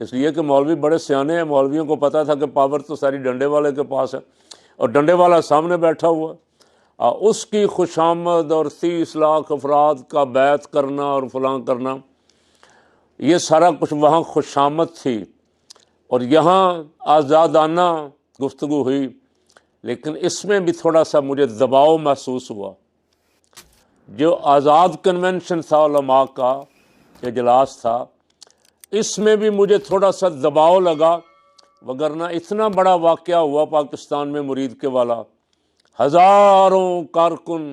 اس لیے کہ مولوی بڑے سیانے ہیں، مولویوں کو پتہ تھا کہ پاور تو ساری ڈنڈے والے کے پاس ہے، اور ڈنڈے والا سامنے بیٹھا ہوا ہے۔ اس کی خوشامد اور 30 لاکھ افراد کا بیعت کرنا اور فلاں کرنا، یہ سارا کچھ وہاں خوشامد تھی، اور یہاں آزادانہ گفتگو ہوئی، لیکن اس میں بھی تھوڑا سا مجھے دباؤ محسوس ہوا۔ جو آزاد کنونشن تھا علماء کا اجلاس تھا، اس میں بھی مجھے تھوڑا سا دباؤ لگا، وگرنہ اتنا بڑا واقعہ ہوا پاکستان میں مرید کے والا، ہزاروں کارکن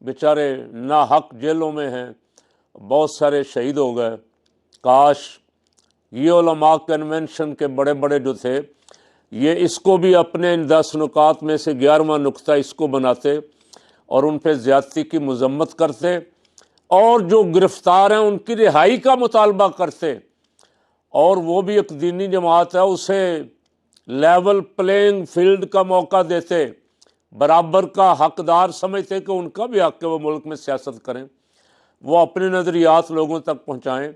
بیچارے ناحق جیلوں میں ہیں، بہت سارے شہید ہو گئے۔ کاش یہ علماء کنونشن کے بڑے بڑے جو تھے، یہ اس کو بھی اپنے ان 10 نکات میں سے 11واں نکتہ اس کو بناتے اور ان پہ زیادتی کی مذمت کرتے، اور جو گرفتار ہیں ان کی رہائی کا مطالبہ کرتے، اور وہ بھی ایک دینی جماعت ہے، اسے لیول پلینگ فیلڈ کا موقع دیتے، برابر کا حقدار سمجھتے کہ ان کا بھی حق ہے وہ ملک میں سیاست کریں، وہ اپنے نظریات لوگوں تک پہنچائیں،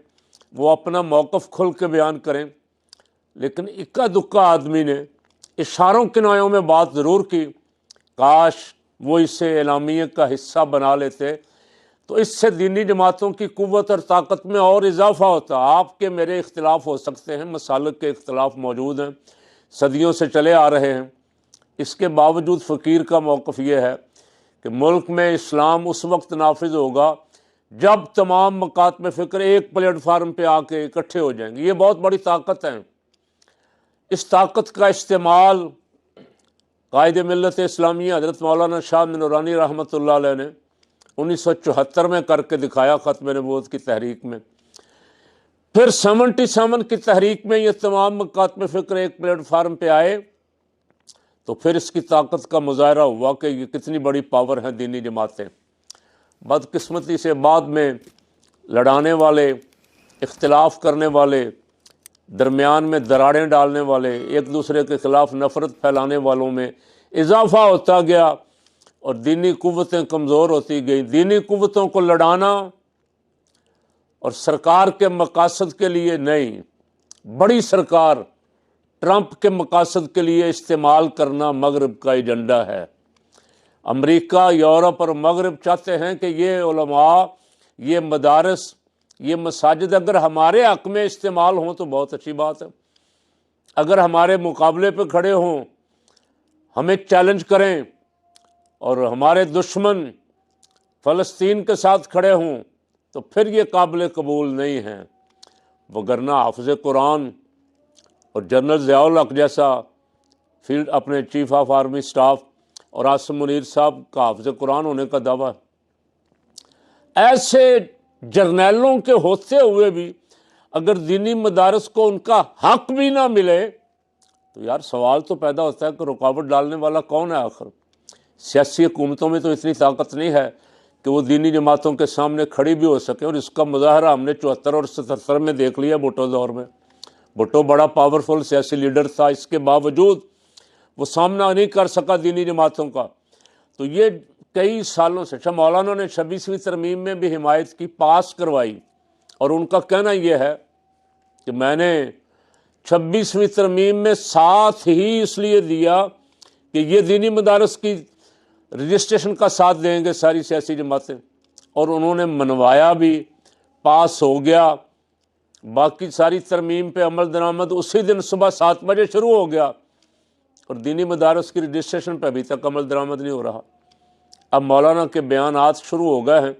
وہ اپنا موقف کھل کے بیان کریں۔ لیکن اکا دکا آدمی نے اشاروں کنایوں میں بات ضرور کی، کاش وہ اسے اعلامیہ کا حصہ بنا لیتے تو اس سے دینی جماعتوں کی قوت اور طاقت میں اور اضافہ ہوتا۔ آپ کے میرے اختلاف ہو سکتے ہیں، مسالک کے اختلاف موجود ہیں، صدیوں سے چلے آ رہے ہیں، اس کے باوجود فقیر کا موقف یہ ہے کہ ملک میں اسلام اس وقت نافذ ہوگا جب تمام مکاتب فکر ایک پلیٹ فارم پہ آ کے اکٹھے ہو جائیں گے۔ یہ بہت بڑی طاقت ہے۔ اس طاقت کا استعمال قائد ملت اسلامیہ حضرت مولانا شاہ نورانی رحمۃ اللہ علیہ نے 1974 میں کر کے دکھایا، ختم نبوت کی تحریک میں۔ پھر 77 کی تحریک میں یہ تمام مکاتب فکر ایک پلیٹ فارم پہ آئے، تو پھر اس کی طاقت کا مظاہرہ ہوا کہ یہ کتنی بڑی پاور ہیں دینی جماعتیں۔ بدقسمتی سے بعد میں لڑانے والے، اختلاف کرنے والے، درمیان میں دراڑیں ڈالنے والے، ایک دوسرے کے خلاف نفرت پھیلانے والوں میں اضافہ ہوتا گیا اور دینی قوتیں کمزور ہوتی گئیں۔ دینی قوتوں کو لڑانا اور سرکار کے مقاصد کے لیے نہیں، بڑی سرکار ٹرمپ کے مقاصد کے لیے استعمال کرنا مغرب کا ایجنڈا ہے۔ امریکہ، یورپ اور مغرب چاہتے ہیں کہ یہ علماء، یہ مدارس، یہ مساجد اگر ہمارے حق میں استعمال ہوں تو بہت اچھی بات ہے، اگر ہمارے مقابلے پہ کھڑے ہوں، ہمیں چیلنج کریں اور ہمارے دشمن فلسطین کے ساتھ کھڑے ہوں تو پھر یہ قابل قبول نہیں ہیں۔ وگرنہ حافظ قرآن اور جنرل ضیاء الحق جیسا فیلڈ اپنے چیف آف آرمی سٹاف اور عاصم منیر صاحب کا حافظ قرآن ہونے کا دعویٰ ہے، ایسے جرنیلوں کے ہوتے ہوئے بھی اگر دینی مدارس کو ان کا حق بھی نہ ملے تو یار سوال تو پیدا ہوتا ہے کہ رکاوٹ ڈالنے والا کون ہے آخر؟ سیاسی حکومتوں میں تو اتنی طاقت نہیں ہے کہ وہ دینی جماعتوں کے سامنے کھڑی بھی ہو سکے، اور اس کا مظاہرہ ہم نے 74 اور 77 میں دیکھ لیا بھٹو دور میں۔ بھٹو بڑا پاورفل سیاسی لیڈر تھا، اس کے باوجود وہ سامنا نہیں کر سکا دینی جماعتوں کا۔ تو یہ کئی سالوں سے شاہ مولانا نے 26ویں ترمیم میں بھی حمایت کی، پاس کروائی، اور ان کا کہنا یہ ہے کہ میں نے 26ویں ترمیم میں ساتھ ہی اس لیے دیا کہ یہ دینی مدارس کی رجسٹریشن کا ساتھ دیں گے ساری سیاسی جماعتیں، اور انہوں نے منوایا بھی، پاس ہو گیا۔ باقی ساری ترمیم پہ عمل درآمد اسی دن صبح 7 بجے شروع ہو گیا، اور دینی مدارس کی رجسٹریشن پہ ابھی تک عمل درآمد نہیں ہو رہا۔ اب مولانا کے بیانات شروع ہو گئے ہیں،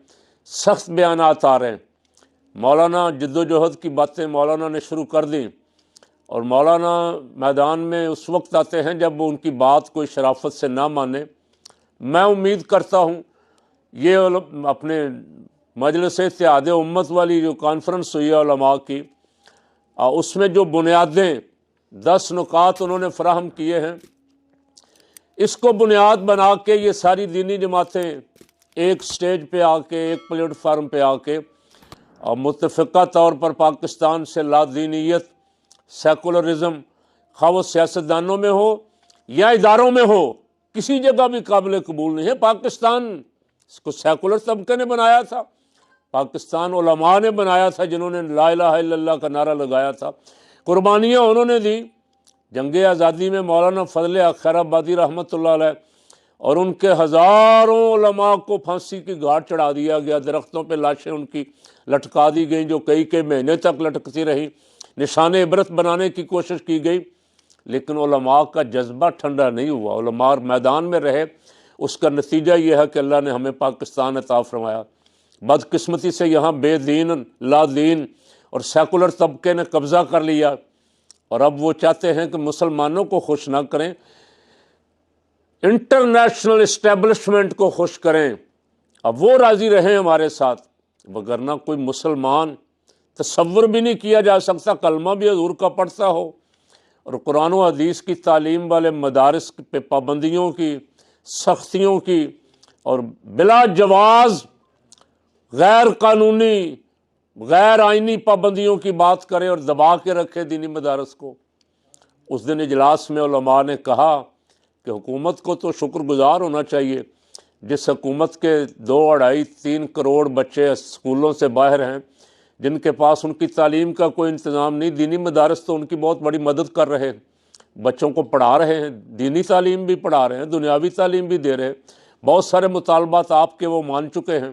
سخت بیانات آ رہے ہیں۔ مولانا جد و جہد کی باتیں مولانا نے شروع کر دیں، اور مولانا میدان میں اس وقت آتے ہیں جب وہ ان کی بات کوئی شرافت سے نہ مانے۔ میں امید کرتا ہوں یہ اپنے مجلس اتحاد امت والی جو کانفرنس ہوئی ہے علماء کی، اس میں جو بنیادیں 10 نکات انہوں نے فراہم کیے ہیں، اس کو بنیاد بنا کے یہ ساری دینی جماعتیں ایک سٹیج پہ آ کے، ایک پلیٹ فارم پہ آ کے، اور متفقہ طور پر پاکستان سے لادینیت، سیکولرزم، خواہ وہ سیاستدانوں میں ہو یا اداروں میں ہو، کسی جگہ بھی قابل قبول نہیں ہے۔ پاکستان اس کو سیکولر طبقے نے بنایا تھا، پاکستان علماء نے بنایا تھا جنہوں نے لا الہ الا اللہ کا نعرہ لگایا تھا، قربانیاں انہوں نے دی۔ جنگ آزادی میں مولانا فضل حق خیر آبادی رحمۃ اللہ علیہ اور ان کے ہزاروں علماء کو پھانسی کی گھاٹ چڑھا دیا گیا، درختوں پہ لاشیں ان کی لٹکا دی گئیں جو کئی مہینے تک لٹکتی رہی، نشان عبرت بنانے کی کوشش کی گئی، لیکن علماء کا جذبہ ٹھنڈا نہیں ہوا، علماء میدان میں رہے۔ اس کا نتیجہ یہ ہے کہ اللہ نے ہمیں پاکستان عطا فرمایا۔ بدقسمتی سے یہاں بے دین، لا دین اور سیکولر طبقے نے قبضہ کر لیا، اور اب وہ چاہتے ہیں کہ مسلمانوں کو خوش نہ کریں، انٹرنیشنل اسٹیبلشمنٹ کو خوش کریں، اب وہ راضی رہیں ہمارے ساتھ، وگرنہ کوئی مسلمان تصور بھی نہیں کیا جا سکتا کلمہ بھی حضور کا پڑھتا ہو اور قرآن و حدیث کی تعلیم والے مدارس پہ پابندیوں کی، سختیوں کی اور بلا جواز غیر قانونی غیر آئینی پابندیوں کی بات کرے اور دبا کے رکھے دینی مدارس کو۔ اس دن اجلاس میں علماء نے کہا کہ حکومت کو تو شکر گزار ہونا چاہیے، جس حکومت کے 2، 2.5، 3 کروڑ بچے اسکولوں سے باہر ہیں، جن کے پاس ان کی تعلیم کا کوئی انتظام نہیں، دینی مدارس تو ان کی بہت بڑی مدد کر رہے ہیں، بچوں کو پڑھا رہے ہیں، دینی تعلیم بھی پڑھا رہے ہیں، دنیاوی تعلیم بھی دے رہے ہیں۔ بہت سارے مطالبات آپ کے وہ مان چکے ہیں،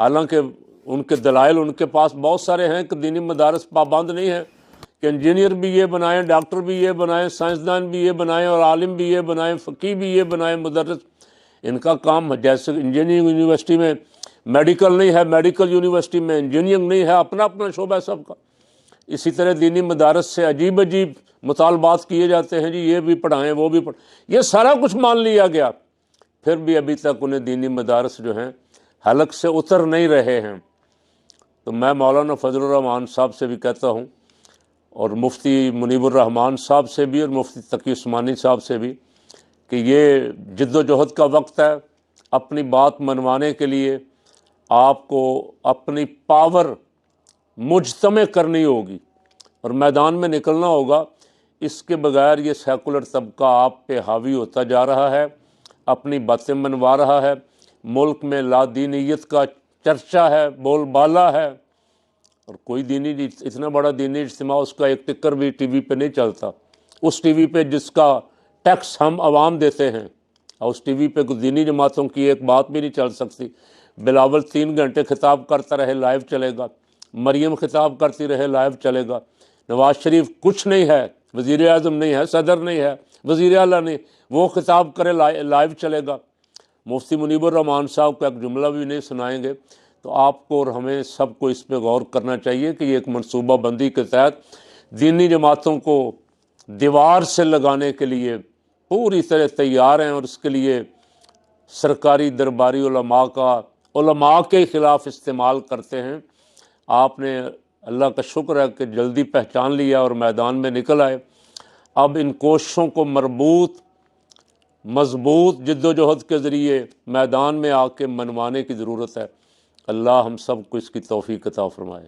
حالانکہ ان کے دلائل ان کے پاس بہت سارے ہیں کہ دینی مدارس پابند نہیں ہیں کہ انجینئر بھی یہ بنائیں، ڈاکٹر بھی یہ بنائیں، سائنسدان بھی یہ بنائیں اور عالم بھی یہ بنائیں، فقیہ بھی یہ بنائیں، مدرس۔ ان کا کام جیسے انجینئرنگ یونیورسٹی میں میڈیکل نہیں ہے، میڈیکل یونیورسٹی میں انجینئرنگ نہیں ہے، اپنا اپنا شعبہ ہے سب کا۔ اسی طرح دینی مدارس سے عجیب مطالبات کیے جاتے ہیں، جی یہ بھی پڑھائیں وہ بھی پڑھائیں، یہ سارا کچھ مان لیا گیا، پھر بھی ابھی تک انہیں دینی مدارس جو ہیں حلق سے اتر نہیں رہے ہیں۔ تو میں مولانا فضل الرحمان صاحب سے بھی کہتا ہوں، اور مفتی منیب الرحمان صاحب سے بھی اور مفتی تقی عثمانی صاحب سے بھی، کہ یہ جد و جہد کا وقت ہے۔ اپنی بات منوانے کے لیے آپ کو اپنی پاور مجتمع کرنی ہوگی اور میدان میں نکلنا ہوگا، اس کے بغیر یہ سیکولر طبقہ آپ پہ حاوی ہوتا جا رہا ہے، اپنی باتیں منوا رہا ہے، ملک میں لا دینیت کا چرچا ہے، بول بالا ہے، اور کوئی دینی اتنا بڑا دینی اجتماع اس کا ایک ٹکر بھی ٹی وی پہ نہیں چلتا، اس ٹی وی پہ جس کا ٹیکس ہم عوام دیتے ہیں، اور اس ٹی وی پہ کچھ دینی جماعتوں کی ایک بات بھی نہیں چل سکتی۔ بلاول 3 گھنٹے خطاب کرتا رہے، لائیو چلے گا، مریم خطاب کرتی رہے، لائیو چلے گا، نواز شریف کچھ نہیں ہے، وزیر اعظم نہیں ہے، صدر نہیں ہے، وزیر اعلیٰ نہیں، وہ خطاب کرے، لائیو چلے گا۔ مفتی منیب الرحمان صاحب کو ایک جملہ بھی نہیں سنائیں گے، تو آپ کو اور ہمیں سب کو اس پہ غور کرنا چاہیے کہ یہ ایک منصوبہ بندی کے تحت دینی جماعتوں کو دیوار سے لگانے کے لیے پوری طرح تیار ہیں، اور اس کے لیے سرکاری درباری علماء کے خلاف استعمال کرتے ہیں۔ آپ نے اللہ کا شکر ہے کہ جلدی پہچان لیا اور میدان میں نکل آئے۔ اب ان کوششوں کو مضبوط جد و جہد کے ذریعے میدان میں آ کے منوانے کی ضرورت ہے۔ اللہ ہم سب کو اس کی توفیق عطا فرمائے۔